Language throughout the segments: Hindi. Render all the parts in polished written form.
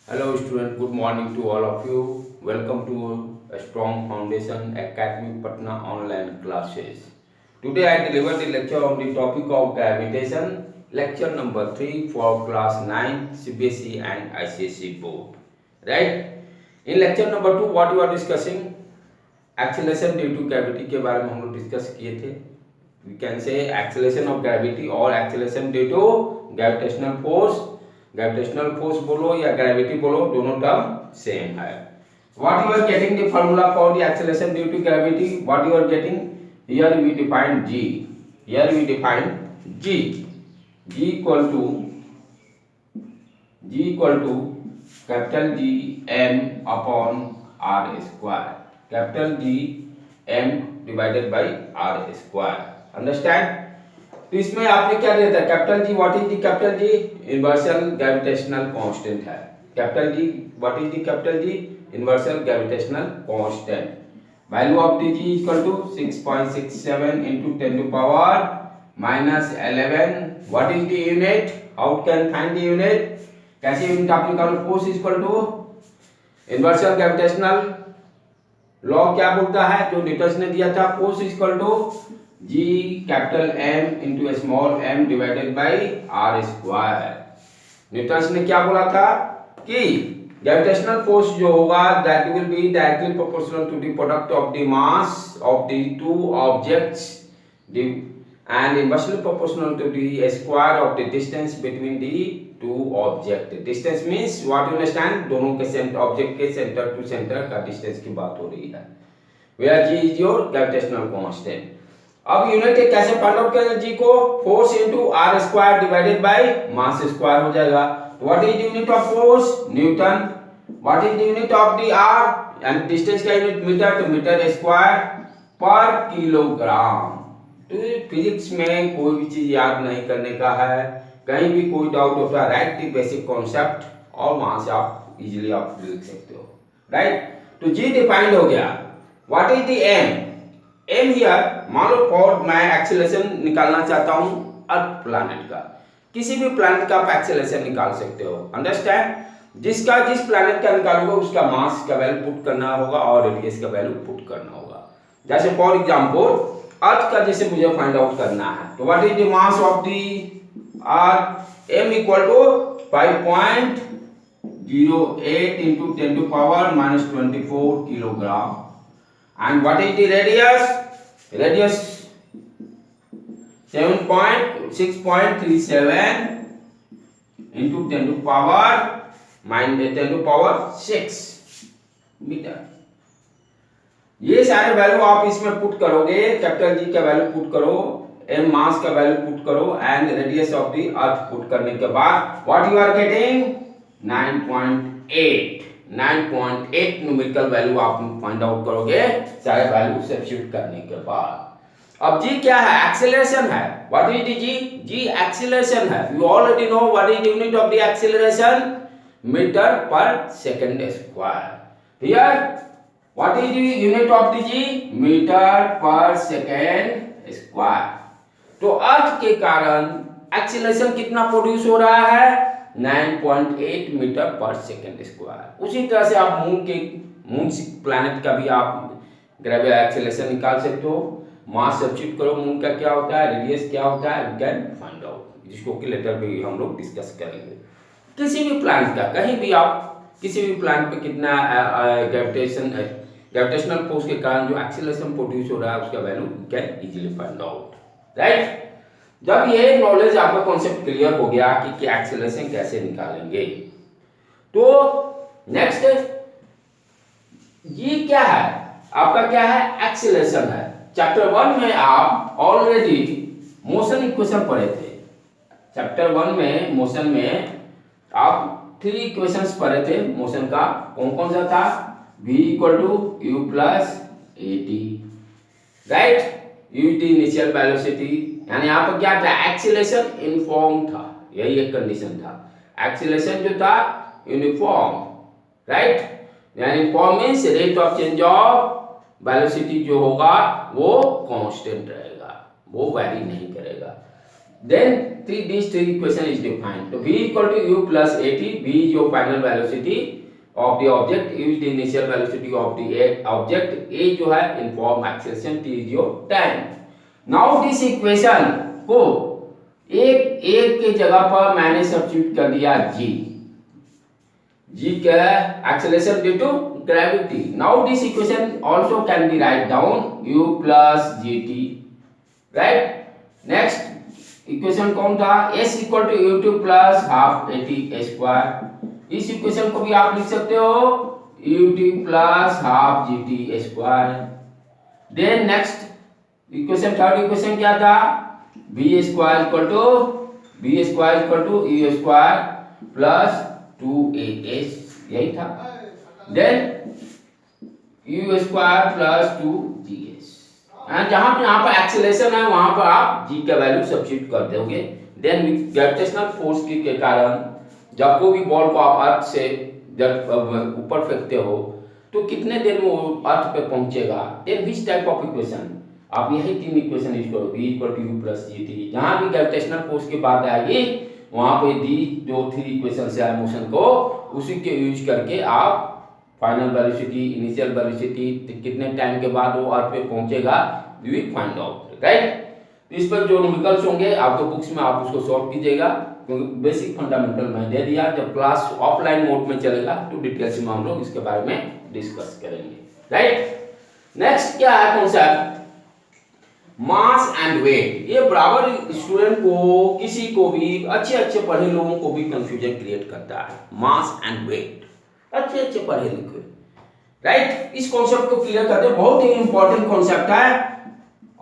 Hello student, good morning to all of you. Welcome to a Strong Foundation Academy Patna online classes. Today I deliver the lecture on the topic of gravitation, lecture number 3 for class 9 CBSE and ICSE board. Right? In lecture number 2 what you are discussing? Acceleration due to gravity के बारे में हम लोग डिस्कस किए थे. We can say acceleration of gravity or acceleration due to gravitational force. Gravitational force बोलो या ग्रेविटी बोलो, दोनों टर्म सेम है. What you are getting the formula for the acceleration due to gravity? What you are getting? Here we define g. Here we define g. g equal to capital G m upon r square. Capital G m divided by r square. Understand? तो इसमें आपने क्या दिया था? Capital G, what is the capital G? Universal gravitational constant है. Capital G, what is the capital G? Universal gravitational constant. Value of the G equal to 6.67 into 10 to power minus 11. What is the unit? How can find the unit? कैसे यूनिट आप निकालो? Force equal to universal gravitational law क्या बोलता है जो न्यूटन ने दिया था? Force equal to G capital M into small m divided by r square. Newton ने क्या बोला था कि ग्रेविटेशनल फोर्स जो होगा that will be directly proportional to the product of the mass of the two objects and inversely proportional to the square of the distance between the two object. Distance means what you understand? दोनों के सेंटर ऑब्जेक्ट के सेंटर टू सेंटर का डिस्टेंस की बात हो रही है. Where G is your gravitational constant. अब यूनिट कैसे फाइंड आउट करेंगे? जी को force into r square divided by mass square हो जाएगा. व्हाट इज द यूनिट of force? Newton. What is the यूनिट of the r and distance का यूनिट मीटर, तो मीटर स्क्वायर पर किलोग्राम. तो फिजिक्स में कोई भी चीज याद नहीं करने का है. कहीं भी कोई डाउट होता है, राइट द बेसिक कॉन्सेप्ट और वहां से आप इजीली आप लिख सकते हो. राइट? तो जी डिफाइंड हो गया. What is the m? Am here, मान लो फॉर मैं एक्सेलरेशन निकालना चाहता हूं अर्थ प्लैनेट का. किसी भी प्लैनेट का आप एक्सेलरेशन निकाल सकते हो. अंडरस्टैंड? जिस प्लैनेट का निकालोगे उसका मास का वैल्यू पुट करना होगा और रेडियस का वैल्यू पुट करना होगा. जैसे फॉर एग्जांपल अर्थ का जैसे मुझे फाइंड आउट करना है, तो what is the mass of the earth? m equal to 5.08 into 10 to power minus 24 kilogram. And what is the radius? Radius 6.37 into 10 to power minus 10 to power 6 metre. ये सारे वैल्यू आप इसमें पुट करोगे. कैपिटल जी का वैल्यू पुट करो, m मास का वैल्यू पुट करो and radius of the earth put करने के बाद what you are getting? 9.8 numerical value आप फाइंड आउट करोगे सारे वैल्यू सब्स्टिट्यूट करने के बाद. अब जी क्या है? एक्सेलरेशन है. What is the G? G acceleration है. You already know what is unit of the acceleration? Metre per second square. Here what is the यूनिट ऑफ द जी? Metre per second square. तो अर्थ के कारण एक्सेलरेशन कितना प्रोड्यूस हो रहा है? 9.8 मीटर पर सेकंड स्क्वायर. उसी तरह से आप मून प्लैनेट का भी आप ग्रेविटी एक्सेलरेशन निकाल सकते हो. मास सब्स्टिट्यूट करो, मून का क्या होता है, रेडियस क्या होता है, यू कैन फाइंड आउट, जिसको कि लेटर पे हम लोग डिस्कस करेंगे. किसी भी प्लैनेट का कहीं भी आप किसी भी प्लैनेट पे कितना ग्रेविटेशनल फोर्स के कारण जो एक्सेलरेशन प्रोड्यूस हो रहा है उसका value you can easily find out. Right? जब ये नॉलेज आपका कॉन्सेप्ट क्लियर हो गया कि क्या एक्सेलरेशन कैसे निकालेंगे, तो नेक्स्ट ये क्या है? आपका क्या है? एक्सेलरेशन है. चैप्टर 1 में आप ऑलरेडी मोशन इक्वेशन पढ़े थे. चैप्टर 1 में मोशन में आप 3 इक्वेशंस पढ़े थे मोशन का. कौन कौन सा था? v equal to u plus at. Right? u t initial velocity, यानी यहाँ पर क्या था? एक्सीलरेशन यूनिफॉर्म था. यही एक कंडीशन था. एक्सीलरेशन जो था यूनिफॉर्म. राइट? यानी uniform means rate of change of velocity जो होगा वो कांस्टेंट रहेगा, वो वैरी नहीं करेगा. Then this three equation is defined. So v equal to u plus at. V is your final velocity of the object, u is the initial velocity of the object, a जो है inform acceleration, t is your time. Now this equation को एक के जगह पर मैंने सब्स्टिट्यूट कर दिया g का acceleration due to gravity. Now this equation also can be write down u plus gt, right? Next equation कौन था? s equal to u to plus half a t square. इस इक्वेशन को भी आप लिख सकते हो u t plus half g t square. Then next equation, third equation क्या था? B square equal to u square plus 2as, यही था। Then you square plus 2gs, जहां पे यहाँ पर एक्सेलरेशन है वहां पर आप g का वैल्यू सब्स्टिट्यूट कर दोगे। देन ग्रेविटेशनल फोर्स के कारण जब कोई भी बॉल को आप अर्थ से जब ऊपर फेंकते हो तो कितने देर में वो अर्थ पे पहुंचेगा। Then which type of equation, आप यही तीन इक्वेशन यूज करो, v equal to u plus g t. जहां भी ग्रेविटेशनल फोर्स की बात आएगी वहां पे दी जो थ्री इक्वेशन से है मोशन को, उसी के यूज करके आप फाइनल वेलोसिटी, इनिशियल वेलोसिटी, कितने टाइम के बाद वो अर्थ पे पहुंचेगा, you will find out, right. इस पर जो न्यूमेरिकल्स होंगे आपके बुक्स में आप उसको सॉल्व कीजिएगा, क्योंकि बेसिक फंडामेंटल मैं दे दिया। जब क्लास ऑफलाइन मोड में चलेगा तो डिटेल्स में हम लोग इसके बारे में डिस्कस करेंगे, राइट। नेक्स्ट क्या है कॉन्सेप्ट? Mass and wait. ये बराबर स्टूडेंट को, किसी को भी, अच्छे पढ़े लोगों को भी कंफ्यूजन क्रिएट करता है। मास एंड वेट, अच्छे पढ़े लिखे, राइट। इस कॉन्सेप्ट को क्लियर करते हैं, बहुत ही इंपॉर्टेंट कॉन्सेप्ट है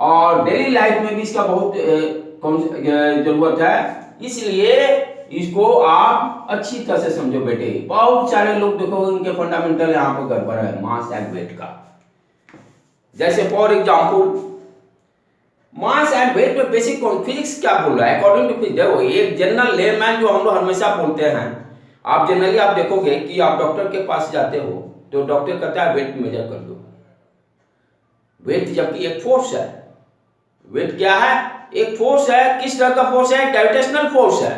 और डेली लाइफ में भी इसका बहुत जरूरत है, इसलिए इसको आप अच्छी तरह से समझो बेटे। बहुत सारे लोग देखो इनके फंडामेंटल यहाँ पर गड़बड़ है मास एंड वेट का। जैसे for example mass and weight में बेसिक फिजिक्स क्या बोल रहा है अकॉर्डिंग टू फिजिक्स। देखो एक जनरल लेमैन जो हम लोग हमेशा बोलते हैं, आप जनरली आप देखोगे कि आप डॉक्टर के पास जाते हो तो डॉक्टर कहता है वेट मेजर कर दो। वेट जबकि एक फोर्स है, वेट क्या है? एक फोर्स है। किस तरह का फोर्स है? ग्रेविटेशनल फोर्स है।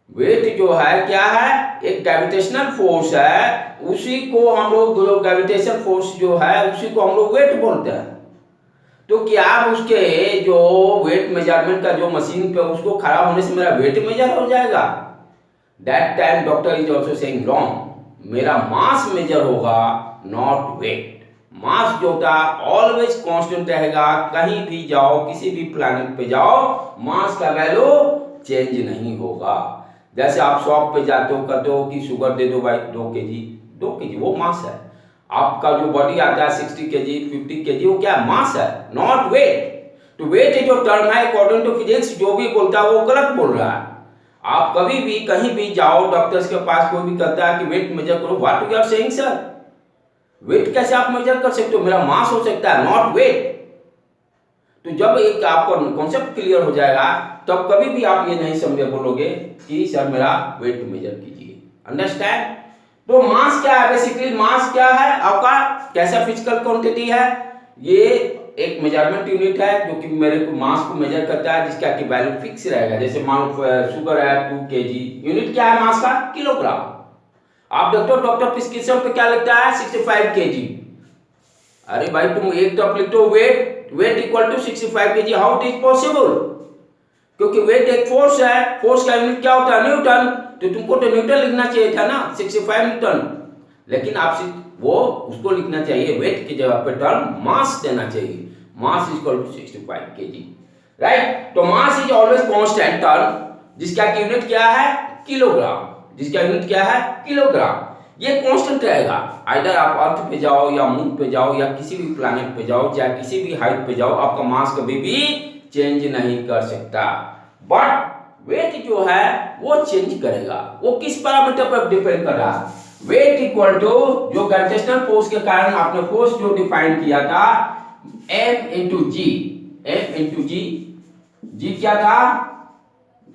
वेट जो है क्या है? एक ग्रेविटेशनल फोर्स है। उसी को हम लोग, जो ग्रेविटेशन फोर्स जो है उसी को हम लोग वेट बोलते हैं। तो क्या उसके जो वेट मेजरमेंट का जो मशीन पे उसको खड़ा होने से मेरा वेट मेजर हो जाएगा? That time doctor is also saying wrong, मेरा मास मेजर होगा, नॉट वेट। मास जो होता है ऑलवेज कांस्टेंट रहेगा। कहीं भी जाओ, किसी भी प्लैनेट पे जाओ, मास का वैल्यू चेंज नहीं होगा। जैसे आप शॉप पे जाते हो, कहते हो कि शुगर दे दो भाई 2 केजी, वो मास है। आपका जो बॉडी आता है 60 केजी, 50 केजी, वो क्या मास है, नॉट वेट। तो वेट जो टर्म है अकॉर्डिंग टू फिजिक्स जो भी बोलता है वो गलत बोल रहा है। आप कभी भी कहीं भी जाओ, डॉक्टर्स के पास कोई भी कहता है कि वेट मेजर करो, what you are saying sir? Weight कैसे आप मेजर कर सकते हो? मेरा मास हो सकता है, नॉट वेट। तो जब एक आपको कॉन्सेप्ट क्लियर हो जाएगा तब कभी भी आप ये नहीं समझे बोलोगे कि सर मेरा वेट मेजर कीजिए। अंडरस्टैंड? तो मास क्या है? बेसिकली मास क्या है आपका? कैसा फिजिकल क्वांटिटी है? ये एक मेजरमेंट यूनिट है जो कि मेरे को मास को मेजर करता है, जिसका की वैल्यू फिक्स रहेगा। जैसे मान लो शुगर है 2 केजी, यूनिट क्या है मास का? किलोग्राम। आप डॉक्टर प्रिस्क्रिप्शन पे क्या लिखता है? 65 केजी। अरे भाई तुम एक तरफ लिखते हो weight equal to 65 KG, how it is possible? क्योंकि वेट एक फोर्स है, फोर्स का यूनिट क्या होता है? न्यूटन। तो तुमको तो न्यूटन लिखना चाहिए था ना, 65 न्यूटन। लेकिन आप वो उसको लिखना चाहिए, वेट की जगह पे टर्म मास देना चाहिए, mass equal to 65 kg, right. तो mass is always constant term, जिसका यूनिट क्या है? किलोग्राम। जिसका यूनिट क्या है? किलोग्राम। ये कांस्टेंट रहेगा। आइदर आप अर्थ पे जाओ या मून पे जाओ या किसी भी प्लैनेट पे जाओ, चाहे किसी भी हाइट पे जाओ, आपका मास कभी भी चेंज नहीं कर सकता। बट वेट जो है वो चेंज करेगा। वो किस पैरामीटर पर डिपेंड कर रहा है? वेट इक्वल टू जो ग्रेविटेशनल फोर्स के कारण आपने फोर्स जो डिफाइन किया था m into G. m into G, G क्या था?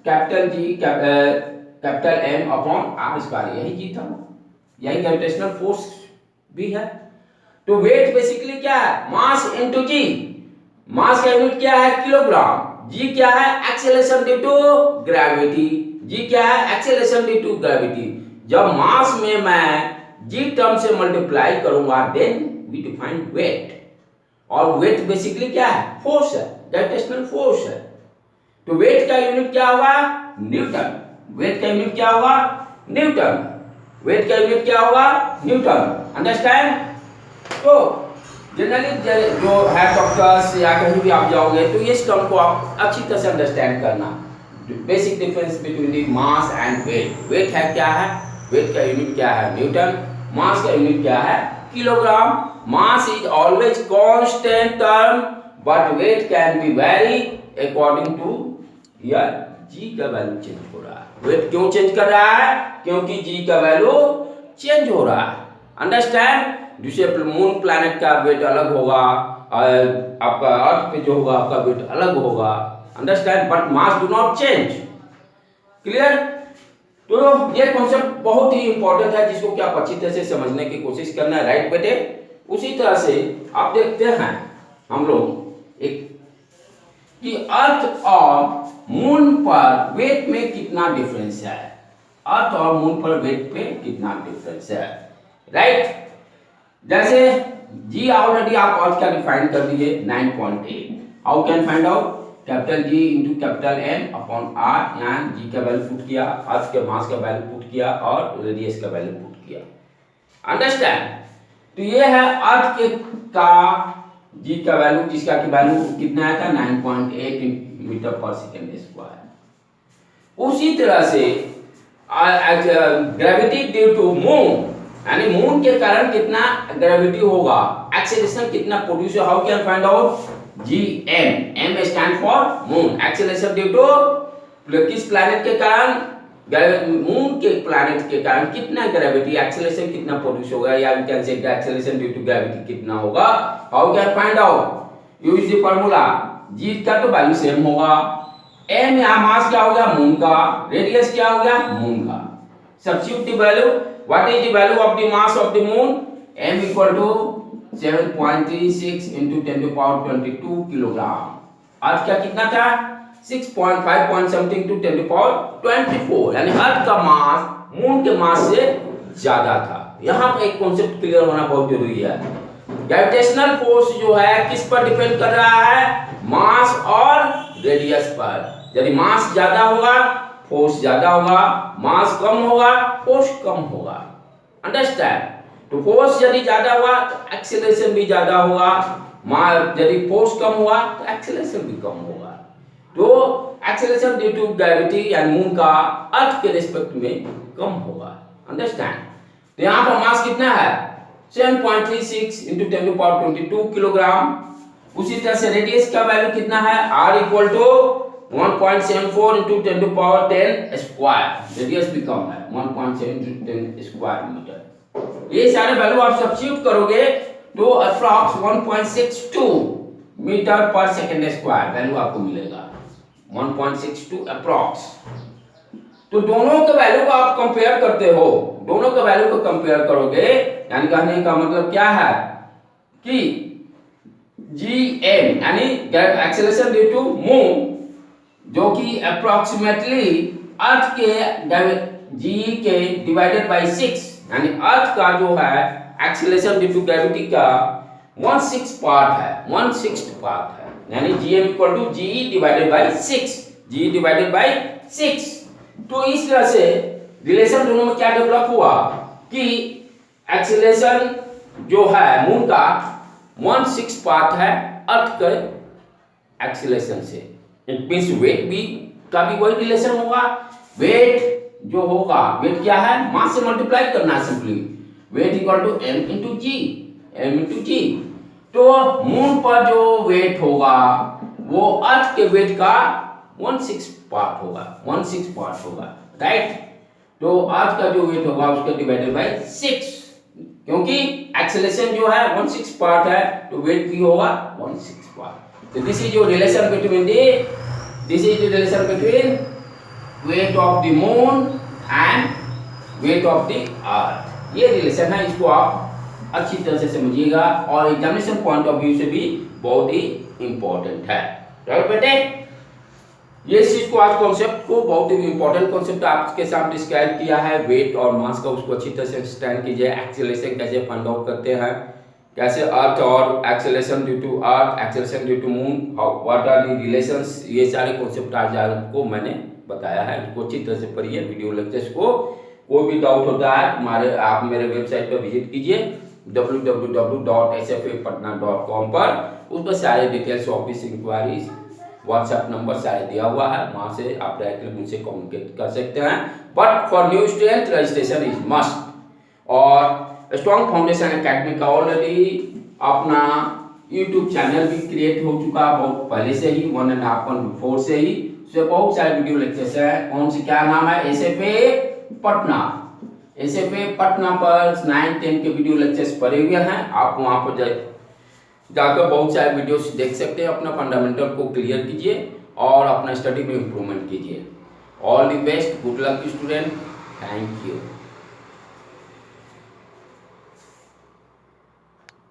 Capital G, capital M upon R square, यही जी था, यही ग्रेविटेशनल फोर्स भी है। तो वेट बेसिकली क्या है? मास इंटू जी। मास का यूनिट क्या है? किलोग्राम। जी क्या है? Acceleration due to gravity. G क्या है? Acceleration due to gravity. जब मास में मैं जी टर्म से मल्टीप्लाई करूंगा देन वी डिफाइन वेट। और वेट बेसिकली क्या है? फोर्स है, ग्रेविटेशनल फोर्स है। तो वेट का यूनिट क्या होगा? न्यूटन। वेट का यूनिट क्या होगा? न्यूटन। वेट का यूनिट क्या होगा? न्यूटन। अंडरस्टैंड? तो जनरली जो है डॉक्टर्स या कहीं भी आप जाओगे तो इस टर्म को आप अच्छी तरह से अंडरस्टैंड करना। Basic difference between the mass and weight. Weight है क्या है? वेट का यूनिट क्या है? न्यूटन। मास का यूनिट क्या है? Kilogram. Mass is always constant term but weight can be very according to या जी का वैल्यू चेंज हो रहा है। वेट क्यों चेंज कर रहा है? क्योंकि जी का वैल्यू चेंज हो रहा है। अंडरस्टैंड? दूसरे मून प्लैनेट का वेट अलग होगा, आपका अर्थ पे जो होगा आपका वेट अलग होगा। Understand? But mass do not change. Clear? तो ये कॉन्सेप्ट बहुत ही इंपॉर्टेंट है जिसको कि आप अच्छी तरह से समझने की कोशिश करना है। राइट बेटे? उसी तरह से आप देखते हैं हम लोग एक कि अर्थ और मून पर वेट में कितना डिफरेंस है। अर्थ और मून पर वेट पे कितना डिफरेंस है। राइट? जैसे जी ऑलरेडी आप अर्थ का डिफाइन कर दिए 9.8। How can find out? Capital G into capital M upon R. यहाँ जी का वैल्यू पुट किया, अर्थ के मास का वैल्यू पुट किया और रेडियस का वैल्यू पुट किया। अंडरस्टैंड? तो ये है अर्थ के का जी का वैल्यू, जिसका की वैल्यू कितना आया था? 9.8 मीटर पर सेकेंड स्क्वायर। उसी तरह से ग्रेविटी ड्यू टू मून, यानी मून के कारण कितना ग्रेविटी होगा, एक्सेलरेशन कितना produce. How can find out? G M. M stand for moon. Acceleration due to किस प्लैनेट के कारण? मून के प्लैनेट के कारण कितना ग्रेविटी, एक्सेलरेशन कितना प्रोड्यूस होगा, या we can say acceleration due to gravity कितना होगा। How can find out? Use the formula. G का तो वैल्यू सेम होगा। एम या मास क्या हो गया? मून का। रेडियस क्या हो गया? मून का। Substitute the value. What is the value of the mass of the moon? M equal to 7.36 into 10 to the power 22 kilogram. Earth का कितना था? 6.5 point something to 10 to the power 24। यानी अर्थ का मास मून के मास से ज्यादा था। यहाँ पे एक कॉन्सेप्ट क्लियर होना बहुत जरूरी है। ग्रेविटेशनल फोर्स जो है किस पर डिपेंड कर रहा है? मास और रेडियस पर। यदि मास ज्यादा होगा फोर्स ज्यादा होगा, मास कम होगा फोर्स कम होगा। अंडरस्टैंड? तो फोर्स यदि ज्यादा हुआ तो एक्सेलरेशन भी ज्यादा होगा, यदि फोर्स कम हुआ तो एक्सेलरेशन भी कम होगा। तो एक्सेलरेशन ड्यू टू ग्रेविटी यानी मून का अर्थ के रिस्पेक्ट में कम होगा। अंडरस्टैंड? तो यहाँ पर मास कितना है? 7.36 into 10 to the power 22 kilogram. उसी तरह से रेडियस का वैल्यू कितना है? R equal to 1.74 into 10 to the power 10 square. Radius भी कम है 1.7 into 10 स्क्वायर मीटर। ये सारे वैल्यू आप सब्स्टिट्यूट करोगे तो अप्रॉक्स 1.62 मीटर पर सेकेंड स्क्वायर वैल्यू आपको मिलेगा। 1.62 अप्रॉक्स। तो दोनों के वैल्यू को आप कंपेयर करते हो, दोनों के वैल्यू को कंपेयर करोगे, यानी कहने का मतलब क्या है कि gm यानी एक्सेलरेशन ड्यू टू मून जो कि अप्रोक्सीमेटली अर्थ के जी के डिवाइडेड बाय 6, यानी अर्थ का जो है एक्सेलरेशन ड्यू टू ग्रेविटी का 1/6 पार्ट है, 1/6 पार्ट है, यानी gm equal to G divided by 6, G divided by 6। तो इस तरह से रिलेशन दोनों में क्या डेवलप हुआ कि एक्सेलरेशन जो है मून का 1/6 पार्ट है अर्थ के एक्सेलरेशन से। इट मींस वेट भी का भी वही रिलेशन होगा। वेट जो होगा, वेट क्या है? मास से मल्टीप्लाई करना है simply. Weight equal to m into G, m into G. तो मून पर जो वेट होगा वो अर्थ के वेट का 1/6 पार्ट होगा, 1/6 पार्ट होगा। राइट? तो अर्थ का जो वेट होगा उसका डिवाइडेड बाय 6, क्योंकि एक्सेलरेशन जो है 1/6 पार्ट है तो वेट भी होगा 1/6 part. So this is your relation between weight of the moon and weight of the earth। ये रिलेशन है, इसको आप अच्छी तरह से समझिएगा और एग्जामिनेशन पॉइंट ऑफ व्यू से भी बहुत ही इंपॉर्टेंट है। राइट बेटे? ये चीज को आज कॉन्सेप्ट को बहुत ही इंपॉर्टेंट कॉन्सेप्ट आपके साथ डिस्क्राइब किया है। वेट और मास का उसको अच्छी तरह से अंडरस्टैंड कीजिए। एक्सेलरेशन कैसे फाइंड आउट करते हैं, कैसे अर्थ और acceleration due to earth, acceleration due to moon, what are the relations, ये सारे कॉन्सेप्ट आज आपको मैंने बताया है। इसको अच्छी तरह से पढ़िए वीडियो लेक्चर्स को। कोई भी डाउट होता है आप मेरे वेबसाइट पर विजिट कीजिए www.sfapatna.com पर। उस पर सारे details, office inquiries, WhatsApp number सारे दिया हुआ है, वहां से आप डायरेक्टली मुझसे कम्युनिकेट कर सकते हैं। But for new student registration is must. और स्ट्रॉन्ग फाउंडेशन एकेडमी का ऑलरेडी अपना यूट्यूब चैनल भी क्रिएट हो चुका है बहुत पहले से ही, 1.5 month बिफोर से ही। उसमें बहुत सारे वीडियो लेक्चर्स है। कौन सी, क्या नाम है, एसएफए पटना। एसएफए पटना पर 9, 10 के वीडियो लेक्चर्स पड़े हुए हैं। आप वहां पर जाकर बहुत सारे वीडियोस देख सकते हैं। अपना फंडामेंटल को क्लियर कीजिए और अपना स्टडी में इम्प्रूवमेंट कीजिए। All the best, good luck student, thank you.